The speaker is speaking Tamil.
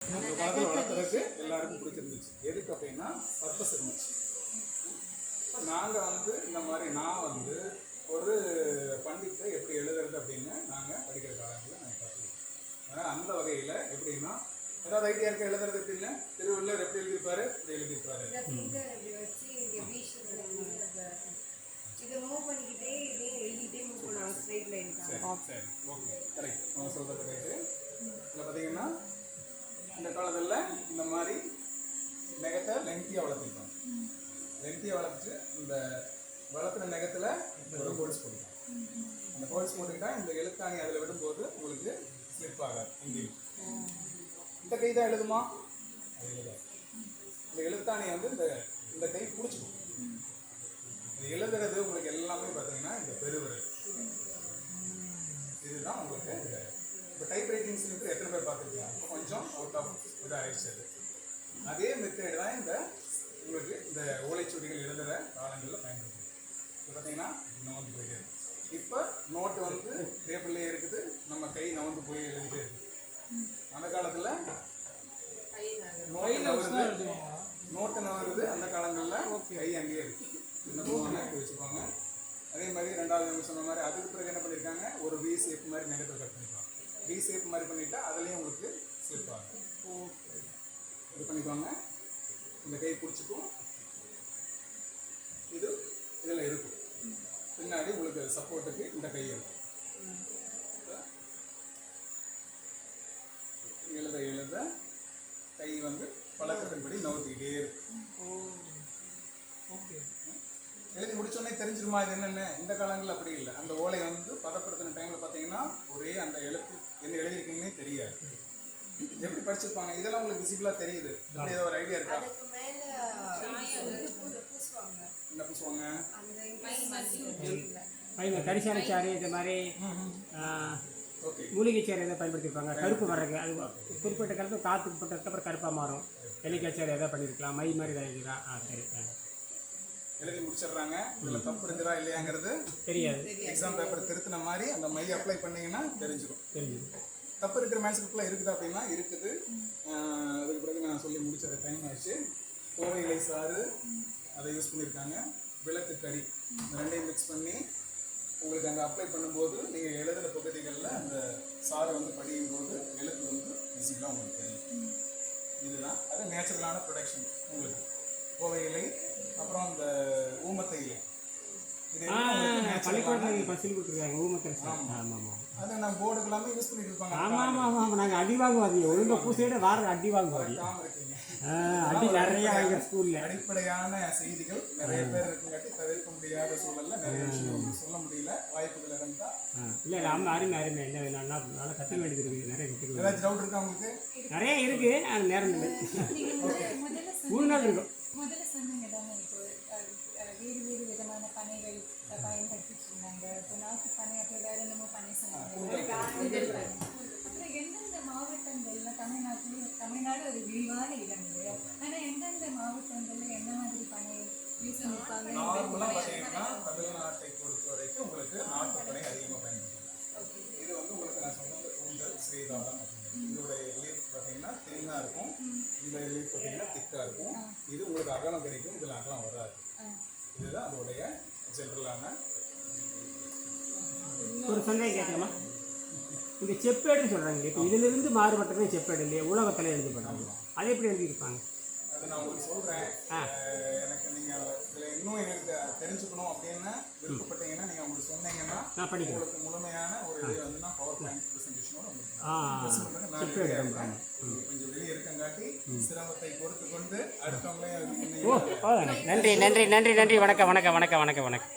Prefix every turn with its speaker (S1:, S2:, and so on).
S1: இந்த காலத்தில் வளர்த்துறதுக்கு எல்லாருக்கும் பிடிச்சிருந்துச்சு. எதுக்கு அப்படின்னா பர்பஸ் இருந்துச்சு. இப்போ நாங்கள் வந்து இந்த மாதிரி நான் வந்து ஒரு பண்டித்தை எப்படி எழுதுறது அப்படின்னு நாங்கள் படிக்கிற காலங்களில் நாங்கள் பார்த்துருக்கோம். அதனால் அந்த வகையில் எப்படின்னா ஏதாவது ஐடியா இருக்க எழுதுறது எப்படின்னு திருவள்ளுவர் எப்படி எழுதியிருப்பாரு இப்படி எழுதியிருப்பாரு. சரி ஓகே கரெக்ட். அவங்க சொல்கிறது ரைட்டு. இதில் பார்த்தீங்கன்னா இந்த காலத்தில் இந்த மாதிரி நெகத்தை லெங்க்தியாக வளர்த்துருப்பாங்க. லெங்க்தியாக வளர்த்து இந்த வளர்த்துற நெகத்தில் ஒரு ஹோல்ஸ் போட்டுக்கலாம். அந்த ஹோல்ஸ் போட்டுக்கிட்டால் இந்த எழுத்தாணி அதில் விடும்போது உங்களுக்கு ஸ்லிப் ஆகாது. இங்கேயும் இந்த கை தான் எழுதுமா? அது எழுதாது. இந்த எழுத்தாணியை வந்து இந்த கை பிடிச்சிக்கும். இது எழுதுறது உங்களுக்கு எல்லாமே பார்த்தீங்கன்னா இந்த பெருவிரல் இதுதான் உங்களுக்கு. இப்போ டைப் ரைட்டிங் ஸ்லிப் எத்தனை பேர் பார்த்துருக்கீங்க? கொஞ்சம் அவுட் ஆஃப் இதாக ஆயிடுச்சு. அதே மெத்தேடு தான் இந்த உங்களுக்கு இந்த ஓலைச்சுவடிகள் எழுதுகிற காலங்களில் பயன்படுத்துது. இப்போ பார்த்தீங்கன்னா நவந்து போயிட்டே இருக்குது. இப்போ நோட்டு வந்து டேபிள்லேயே இருக்குது, நம்ம கை நவந்து போய் எழுதிட்டே இருக்குது. அந்த காலத்தில் நோட்டு நவருது, அந்த காலங்களில் கை அங்கேயே இருக்குது. என்ன பண்ணுவாங்க வச்சுப்பாங்க. அதே மாதிரி ரெண்டாவது சொன்ன மாதிரி அதுக்கு பிறகு என்ன பண்ணியிருக்காங்க, ஒரு வி ஷேப் மாதிரி நெகத்தை கட் பண்ணிப்பாங்க. வி ஷேப் மாதிரி பண்ணிட்டா அதுலேயும் உங்களுக்கு ஸ்லிப் ஆகும். இது பண்ணிக்குவாங்க. இந்த கை பிடிச்சிக்கும், இது இதில் இருக்கும். பின்னாடி உங்களுக்கு சப்போர்ட்டுக்கு இந்த கை இருக்கும். எழுத எழுத கை வந்து பழக்கத்தின்படி நவுத்திக்கிட்டே இருக்கும். எழுதி முடிச்சோடனே தெரிஞ்சிருமா இது என்னென்ன? இந்த காலங்களில் அப்படி இல்லை. அந்த ஓலை வந்து பதப்படுத்தின டைமில் பார்த்தீங்கன்னா ஒரே அந்த எழுத்து என்ன எழுதியிருக்கீங்கன்னே தெரியாது. எப்படி படிச்சிருப்பாங்க? இதெல்லாம் உங்களுக்கு விசிபிளாக தெரியுது. எப்படி ஏதோ ஒரு ஐடியா இருக்கா? என்ன பூசுவாங்க?
S2: கரிசாலை சாறு இந்த மாதிரி மூலிகை சேர் எதாவது பயன்படுத்தியிருப்பாங்க. கருப்பு வர்றதுக்கு அது குறிப்பிட்ட கருப்பு காற்றுக்கு போட்டதுக்கப்புறம் கருப்பாக மாறும். எலிக்காய் சேர் எதாவது பண்ணியிருக்கலாம். மை மாதிரி எதாவது எழுதிக்கலாம். சரி
S1: எழுதி முடிச்சிடுறாங்க. இதில் தப்பு இருக்குதா இல்லையாங்கிறது
S2: தெரியாது.
S1: எக்ஸாம் பேப்பர் திருத்தின மாதிரி அந்த மையை அப்ளை பண்ணிங்கன்னா தெரிஞ்சிடும். தப்பு இருக்கிற மேன்ஸ்கிரிப்ட்லாம் இருக்குதா அப்படின்னா இருக்குது. அதுக்கு பிறகு நான் சொல்லி முடிச்ச டைம் ஆயிடுச்சு. கோவை இலை சாறு அதை யூஸ் பண்ணியிருக்காங்க. விளக்கு கறி இந்த ரெண்டையும் மிக்ஸ் பண்ணி உங்களுக்கு அங்கே அப்ளை பண்ணும்போது நீங்கள் எழுதுகிற பகுதிகளில் அந்த சாறை வந்து படியும் போது எழுத்து வந்து ஈஸியாக உங்களுக்கு தெரியும். இதுதான் அது நேச்சுரலான ப்ரொடக்ஷன். உங்களுக்கு கோவை இலை, அப்புறம் அந்த ஊமத்தை இலை, அதை நான் போர்டுக்கு எல்லாமே யூஸ் பண்ணிட்டு இருப்பாங்க.
S2: ஆமாம் நாங்கள் அடி வாங்குவோம். அது ஒழுங்காக பூசையோட வார அடி வாங்குவோம். அடி நிறைய வாங்க ஸ்கூலில்.
S1: அடிப்படையான செய்திகள் நிறைய பேர் இருக்குங்காட்டி தவிர்க்க முடியாத சூழல்ல நிறைய விஷயம் சொல்ல முடியல. வாய்ப்புகள் இருந்தால்
S2: இல்லை ரொம்ப அருமை அருமை. என்ன நல்லா கற்றுக்க வேண்டியது இருக்குது. நிறைய கற்றுக்க.
S1: ஏதாச்சும் டவுட் இருக்கா உங்களுக்கு?
S2: நிறைய இருக்குது. அது நேரம் இல்லை. 3 நாள் இருக்கும்.
S3: முதல்ல சொன்னாங்க தானே, இப்போ வேறு வேறு விதமான பனைகள் பயன்படுத்திட்டு இருந்தாங்க. இப்போ நாட்டு பனை, அப்புறம் வேற என்னமோ பனை சொன்னாங்க. அப்புறம் எந்தெந்த மாவட்டங்கள்ல தமிழ்நாடு ஒரு விரிவான இடம் இல்லையா? ஆனால் எந்தெந்த மாவட்டங்கள்ல என்ன மாதிரி பனை யூஸ் பண்ணிருப்பாங்க?
S1: நார்மலாக பார்த்தீங்கன்னா தமிழ்நாட்டை பொறுத்த வரைக்கும் உங்களுக்கு நாட்டு பனை அதிகமாக பயன்படுத்தும். இது வந்து உங்களுக்கு நான் சொன்னது கூந்தல் ஸ்ரீதாரம். இதோடைய லீஃப் பார்த்தீங்கன்னா தின்னாக இருக்கும். இந்த லீஃப் பார்த்தீங்கன்னா திக்காக இருக்கும். இது உங்களுக்கு அகலம் கிடைக்கும், இதில் அகலம் வராது. இதுதான் அதோடைய ஜென்ரலான.
S2: ஒரு சந்தேகம் கேட்கலாமா? இந்த செப்பேடுன்னு சொல்கிறாங்க. இப்போ இதிலிருந்து மாறுபட்டதே செப்பேடு இல்லையா? உலகத்தில் எழுதப்படுறாங்க. அதை எப்படி எழுதியிருப்பாங்க?
S1: அதை நான் உங்களுக்கு சொல்கிறேன். எனக்கு நீங்கள் இதில் இன்னும் எனக்கு தெரிஞ்சுக்கணும் அப்படின்னு விருப்பப்பட்டீங்கன்னா நீங்கள் உங்களுக்கு சொன்னீங்கன்னா
S2: நான் படிக்கிறேன்.
S1: உங்களுக்கு முழுமையான ஒரு இது வந்து நான் பவர் பாயிண்ட் ப்ரெசன்டேஷனோட கொஞ்சம் வெளியே இருக்கங்காட்டி சிரமத்தை பொறுத்து கொண்டு அடுத்தவங்களையும்.
S2: நன்றி நன்றி நன்றி நன்றி. வணக்கம் வணக்கம் வணக்கம் வணக்கம் வணக்கம்.